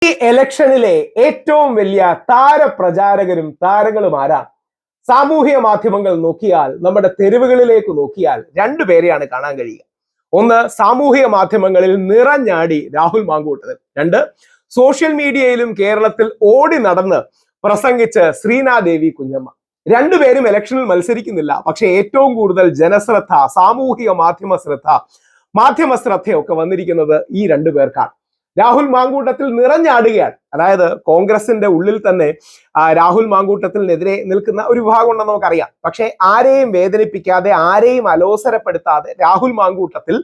ഈ ഇലക്ഷനിലെ ഏറ്റവും വലിയ താരപ്രചാരകരും താരങ്ങളും ആരാ? സാമൂഹിക മാധ്യമങ്ങൾ നോക്കിയാൽ, നമ്മുടെ തെരുവുകളിലേക്ക് നോക്കിയാൽ രണ്ടുപേരെയാണ് കാണാൻ കഴിയുക. ഒന്ന്, സാമൂഹിക മാധ്യമങ്ങളിൽ നിറഞ്ഞാടി രാഹുൽ മാങ്കൂട്ടത്തിൽ. രണ്ട്, സോഷ്യൽ മീഡിയയിലും കേരളത്തിൽ ഓടി നടന്ന് പ്രസംഗിച്ച് ശ്രീനാദേവി കുഞ്ഞമ്മ. രണ്ടുപേരും ഇലക്ഷനിൽ മത്സരിക്കുന്നില്ല, പക്ഷെ ഏറ്റവും കൂടുതൽ ജനശ്രദ്ധ, സാമൂഹിക മാധ്യമ ശ്രദ്ധയൊക്കെ വന്നിരിക്കുന്നത് ഈ രണ്ടു പേർക്കാണ്. രാഹുൽ മാങ്കൂട്ടത്തിൽ നിറഞ്ഞാടുകയാണ്. അതായത് കോൺഗ്രസിന്റെ ഉള്ളിൽ തന്നെ രാഹുൽ മാങ്കൂട്ടത്തിനെതിരെ നിൽക്കുന്ന ഒരു വിഭാഗം ഉണ്ടെന്ന് നമുക്കറിയാം. പക്ഷെ ആരെയും വേദനിപ്പിക്കാതെ, ആരെയും അലോസരപ്പെടുത്താതെ രാഹുൽ മാങ്കൂട്ടത്തിൽ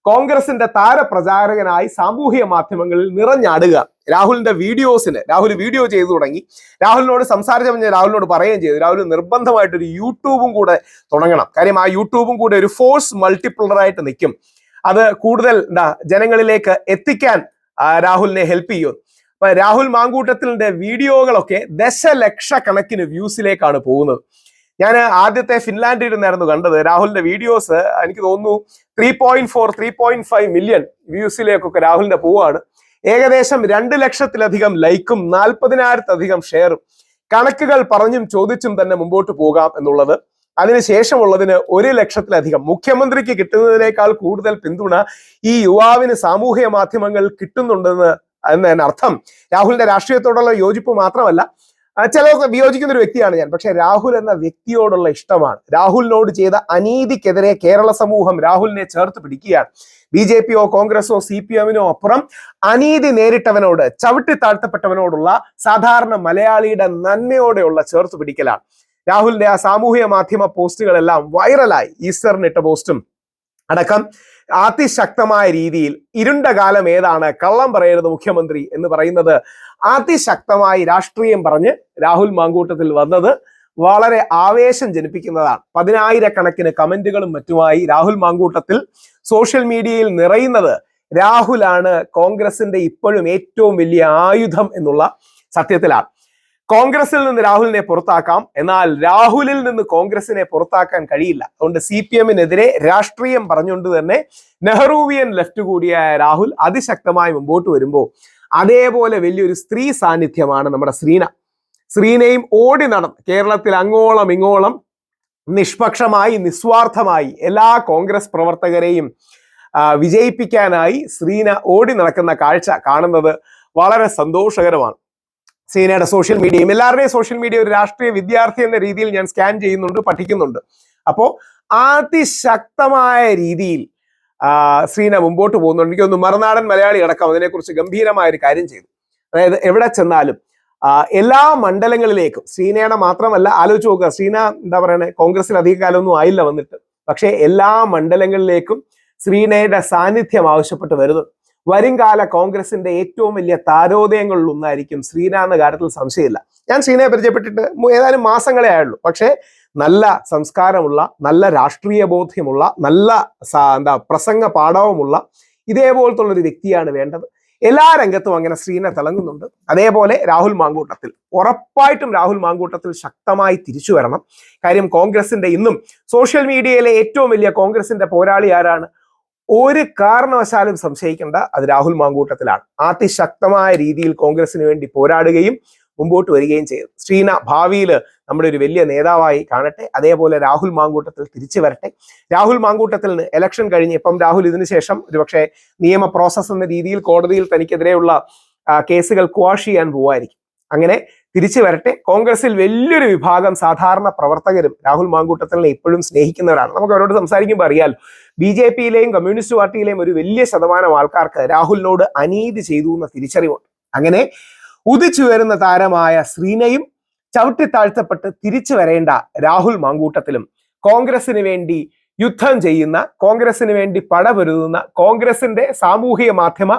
കോൺഗ്രസിന്റെ താരപ്രചാരകനായി സാമൂഹിക മാധ്യമങ്ങളിൽ നിറഞ്ഞാടുക. രാഹുലിന്റെ രാഹുൽ വീഡിയോ ചെയ്തു തുടങ്ങി. രാഹുലിനോട് സംസാരിച്ച രാഹുലിനോട് പറയുകയും ചെയ്തു, രാഹുൽ നിർബന്ധമായിട്ടൊരു യൂട്യൂബും കൂടെ തുടങ്ങണം. കാര്യം ആ യൂട്യൂബും കൂടെ ഒരു ഫോഴ്സ് മൾട്ടിപ്ലറായിട്ട് നിൽക്കും. അത് കൂടുതൽ ജനങ്ങളിലേക്ക് എത്തിക്കാൻ രാഹുലിനെ ഹെൽപ്പ് ചെയ്യും. അപ്പൊ രാഹുൽ മാങ്കൂട്ടത്തിന്റെ വീഡിയോകളൊക്കെ ദശലക്ഷക്കണക്കിന് വ്യൂസിലേക്കാണ് പോകുന്നത്. ഞാൻ ആദ്യത്തെ ഫിൻലാൻഡിൽ ഇരുന്നായിരുന്നു കണ്ടത്. രാഹുലിന്റെ വീഡിയോസ് എനിക്ക് തോന്നുന്നു 3.4 3.5 മില്യൺ വ്യൂസിലേക്കൊക്കെ രാഹുലിന്റെ പോവാണ്. ഏകദേശം 2 ലക്ഷത്തിലധികം ലൈക്കും 40,000-ലധികം ഷെയറും. കണക്കുകൾ പറഞ്ഞും ചോദിച്ചും തന്നെ മുമ്പോട്ട് പോകാം എന്നുള്ളത്. അതിനുശേഷമുള്ളതിന് 1 ലക്ഷത്തിലധികം. മുഖ്യമന്ത്രിക്ക് കിട്ടുന്നതിനേക്കാൾ കൂടുതൽ പിന്തുണ ഈ യുവാവിന് സാമൂഹിക മാധ്യമങ്ങൾ കിട്ടുന്നുണ്ടെന്ന് അർത്ഥം. രാഹുലിന്റെ രാഷ്ട്രീയത്തോടുള്ള യോജിപ്പ് മാത്രമല്ല, ചിലർക്ക് വിയോജിക്കുന്ന ഒരു വ്യക്തിയാണ് ഞാൻ, പക്ഷെ രാഹുൽ എന്ന വ്യക്തിയോടുള്ള ഇഷ്ടമാണ്. രാഹുലിനോട് ചെയ്ത അനീതിക്കെതിരെ കേരള സമൂഹം രാഹുലിനെ ചേർത്ത് പിടിക്കുകയാണ്. BJP-യോ കോൺഗ്രസോ CPM-നോ അപ്പുറം അനീതി നേരിട്ടവനോട്, ചവിട്ടി താഴ്ത്തപ്പെട്ടവനോടുള്ള സാധാരണ മലയാളിയുടെ നന്മയോടെയുള്ള ചേർത്ത് പിടിക്കലാണ്. രാഹുലിന്റെ ആ സാമൂഹിക മാധ്യമ പോസ്റ്റുകളെല്ലാം വൈറലായി. ഈസ്റ്ററിനിട്ട പോസ്റ്റും അടക്കം അതിശക്തമായ രീതിയിൽ ഇരുണ്ട കാലം ഏതാണ്, കള്ളം പറയരുത് മുഖ്യമന്ത്രി എന്ന് പറയുന്നത് അതിശക്തമായി രാഷ്ട്രീയം പറഞ്ഞ് രാഹുൽ മാങ്കൂട്ടത്തിൽ വന്നത് വളരെ ആവേശം ജനിപ്പിക്കുന്നതാണ്. 10,000-കണക്കിന് കമന്റുകളും മറ്റുമായി രാഹുൽ മാങ്കൂട്ടത്തിൽ സോഷ്യൽ മീഡിയയിൽ നിറയുന്നത് രാഹുലാണ് കോൺഗ്രസിന്റെ ഇപ്പോഴും ഏറ്റവും വലിയ ആയുധം എന്നുള്ള സത്യത്തിലാണ്. കോൺഗ്രസിൽ നിന്ന് രാഹുലിനെ പുറത്താക്കാം, എന്നാൽ രാഹുലിൽ നിന്ന് കോൺഗ്രസിനെ പുറത്താക്കാൻ കഴിയില്ല. അതുകൊണ്ട് CPM-നെതിരെ രാഷ്ട്രീയം പറഞ്ഞുകൊണ്ട് തന്നെ നെഹ്റുവിയൻ ലെഫ്റ്റ് കൂടിയായ രാഹുൽ അതിശക്തമായി മുമ്പോട്ട് വരുമ്പോൾ അതേപോലെ വലിയൊരു സ്ത്രീ സാന്നിധ്യമാണ് നമ്മുടെ ശ്രീനയും ഓടി നടന്ന് കേരളത്തിൽ അങ്ങോളം ഇങ്ങോളം നിഷ്പക്ഷമായി, നിസ്വാർത്ഥമായി എല്ലാ കോൺഗ്രസ് പ്രവർത്തകരെയും വിജയിപ്പിക്കാനായി ശ്രീന ഓടി നടക്കുന്ന കാഴ്ച കാണുന്നത് വളരെ സന്തോഷകരമാണ്. ശ്രീനയുടെ സോഷ്യൽ മീഡിയയും എല്ലാവരുടെയും സോഷ്യൽ മീഡിയ ഒരു രാഷ്ട്രീയ വിദ്യാർത്ഥി എന്ന രീതിയിൽ ഞാൻ സ്കാൻ ചെയ്യുന്നുണ്ട്, പഠിക്കുന്നുണ്ട്. അപ്പോൾ അതിശക്തമായ രീതിയിൽ ശ്രീന മുമ്പോട്ട് പോകുന്നുണ്ട്. എനിക്കൊന്ന് മറുനാടൻ മലയാളി അടക്കം അതിനെക്കുറിച്ച് ഗംഭീരമായ ഒരു കാര്യം ചെയ്തു. അതായത് എവിടെ ചെന്നാലും എല്ലാ മണ്ഡലങ്ങളിലേക്കും ശ്രീനയുടെ മാത്രമല്ല, ആലോചിച്ച് നോക്കുക, ശ്രീന എന്താ പറയണേ, കോൺഗ്രസിൽ അധിക കാലമൊന്നും ആയില്ല വന്നിട്ട്, പക്ഷെ എല്ലാ മണ്ഡലങ്ങളിലേക്കും ശ്രീനയുടെ സാന്നിധ്യം ആവശ്യപ്പെട്ട് വരുന്നു. വരുംകാല കോൺഗ്രസിന്റെ ഏറ്റവും വലിയ താരോദയങ്ങളിൽ ഒന്നായിരിക്കും ശ്രീന എന്ന കാര്യത്തിൽ സംശയമില്ല. ഞാൻ ശ്രീനയെ പരിചയപ്പെട്ടിട്ട് ഏതാനും മാസങ്ങളെ ആയുള്ളൂ. പക്ഷെ നല്ല സംസ്കാരമുള്ള, നല്ല രാഷ്ട്രീയ ബോധ്യമുള്ള, നല്ല പ്രസംഗ പാഠവുമുള്ള ഇതേപോലത്തുള്ള ഒരു വ്യക്തിയാണ് വേണ്ടത്. എല്ലാ രംഗത്തും അങ്ങനെ ശ്രീന തിളങ്ങുന്നുണ്ട്. അതേപോലെ രാഹുൽ മാങ്കൂട്ടത്തിൽ, ഉറപ്പായിട്ടും രാഹുൽ മാങ്കൂട്ടത്തിൽ ശക്തമായി തിരിച്ചു വരണം. കാര്യം കോൺഗ്രസിന്റെ ഇന്നും സോഷ്യൽ മീഡിയയിലെ ഏറ്റവും വലിയ കോൺഗ്രസിന്റെ പോരാളി ആരാണ്? ഒരു കാരണവശാലും സംശയിക്കേണ്ട, അത് രാഹുൽ മാങ്കൂട്ടത്തിലാണ്. അതിശക്തമായ രീതിയിൽ കോൺഗ്രസിന് വേണ്ടി പോരാടുകയും മുമ്പോട്ട് വരികയും ചെയ്തു. ശ്രീന ഭാവിയിൽ നമ്മുടെ ഒരു വലിയ നേതാവായി കാണട്ടെ. അതേപോലെ രാഹുൽ മാങ്കൂട്ടത്തിൽ തിരിച്ചു വരട്ടെ. രാഹുൽ മാങ്കൂട്ടത്തിന് ഇലക്ഷൻ കഴിഞ്ഞ് ഇപ്പം രാഹുൽ ഇതിനുശേഷം ഒരുപക്ഷെ നിയമ പ്രോസസ് എന്ന രീതിയിൽ കോടതിയിൽ തനിക്കെതിരെയുള്ള കേസുകൾ ക്വാഷ് ചെയ്യാൻ പോവായിരിക്കും. അങ്ങനെ തിരിച്ചു വരട്ടെ. കോൺഗ്രസിൽ വലിയൊരു വിഭാഗം സാധാരണ പ്രവർത്തകരും രാഹുൽ മാങ്കൂട്ടത്തിനെ ഇപ്പോഴും സ്നേഹിക്കുന്നവരാണ്. നമുക്ക് അവരോട് സംസാരിക്കുമ്പോൾ അറിയാലോ, BJP-യിലെയും കമ്മ്യൂണിസ്റ്റ് പാർട്ടിയിലെയും ഒരു വലിയ ശതമാനം ആൾക്കാർക്ക് രാഹുലിനോട് അനീതി ചെയ്തു എന്ന തിരിച്ചറിവുണ്ട്. അങ്ങനെ ഉദിച്ചു വരുന്ന താരമായ ശ്രീനയും ചവിട്ടി താഴ്ത്തപ്പെട്ട് തിരിച്ചു വരേണ്ട രാഹുൽ മാങ്കൂട്ടത്തിലും കോൺഗ്രസിന് വേണ്ടി യുദ്ധം ചെയ്യുന്ന, കോൺഗ്രസിന് വേണ്ടി പടപൊരുതുന്ന, കോൺഗ്രസിന്റെ സാമൂഹിക മാധ്യമ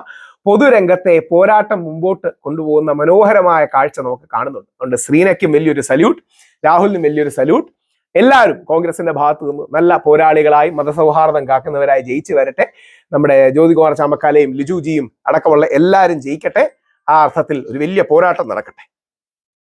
പൊതുരംഗത്തെ പോരാട്ടം മുമ്പോട്ട് കൊണ്ടുപോകുന്ന മനോഹരമായ കാഴ്ച നമുക്ക് കാണുന്നുണ്ട്. അതുകൊണ്ട് ശ്രീനയ്ക്കും വലിയൊരു സല്യൂട്ട്, രാഹുലിനും വലിയൊരു സല്യൂട്ട്. എല്ലാവരും കോൺഗ്രസിന്റെ ഭാഗത്ത് നിന്ന് നല്ല പോരാളികളായി, മതസൗഹാർദ്ദം കാക്കുന്നവരായി ജയിച്ചു വരട്ടെ. നമ്മുടെ ജ്യോതികുമാർ ചാമക്കാലയും ലിജുജിയും അടക്കമുള്ള എല്ലാവരും ജയിക്കട്ടെ. ആ അർത്ഥത്തിൽ ഒരു വലിയ പോരാട്ടം നടക്കട്ടെ.